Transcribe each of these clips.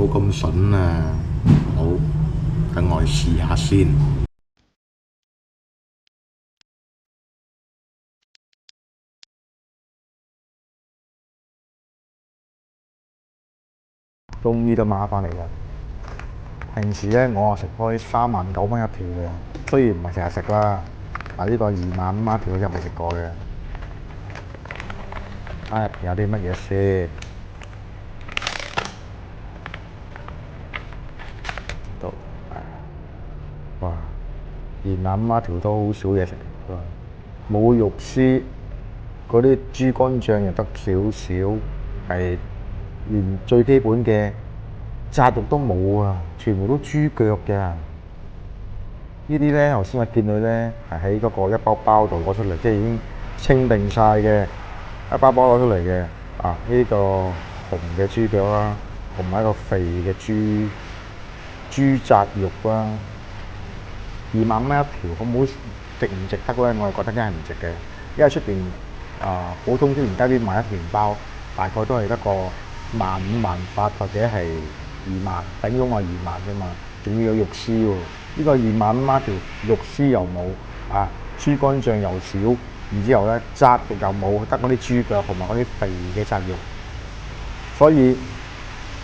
冇咁筍啊？好，等我去試下先。終於都買翻嚟啦！平時咧我食開3.9萬一條嘅，雖然唔係成日食啦，但呢個2.5萬一條真係未食過嘅。睇下入邊有啲乜嘢先。度哇，2.5一條都好少嘢食，冇肉絲，嗰啲豬肝醬又得少少，係連最基本嘅紮肉都冇啊，全部都豬腳嘅。呢啲咧頭先我見到咧係喺嗰個一包包度攞出嚟，即係已經清定晒嘅一包包攞出嚟嘅。呢個紅嘅豬腳啦，同埋一個肥嘅豬紮肉啦，2.5蚊一條，好唔好值唔值得咧？我係覺得真係唔值嘅，因為出邊普通超連街邊買一條包，大概都係得個1.5、1.8或者係2.000，頂籠係2.000啫嘛，仲要有肉絲喎。呢個2.5蚊一條，肉絲又冇，豬肝醬又少，然之後咧紮肉又冇，得嗰啲豬腳同埋嗰啲肥嘅紮肉。所以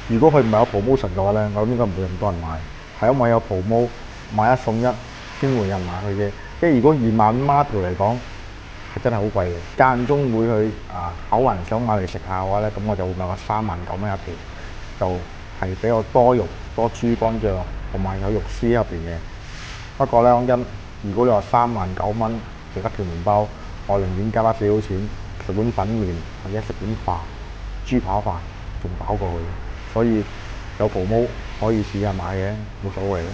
如果佢唔係有 promotion 嘅話咧，我諗應該唔會咁多人買，係因為有 promo 買一送一先會有人買佢嘅。即係如果2.5蚊一條嚟講，係真係好貴嘅。間中會去口暈想買嚟食下嘅話咧，咁我就會買個3.9蚊一條，就係比較多肉、多豬肝醬同埋有肉絲入邊嘅。不過咧講真，如果你話3.9蚊食一條麵包，我寧願加多少少錢食碗粉麵或者食碗飯、豬扒飯仲飽過佢。所以有 promo可以試下買嘅，冇所謂嘅。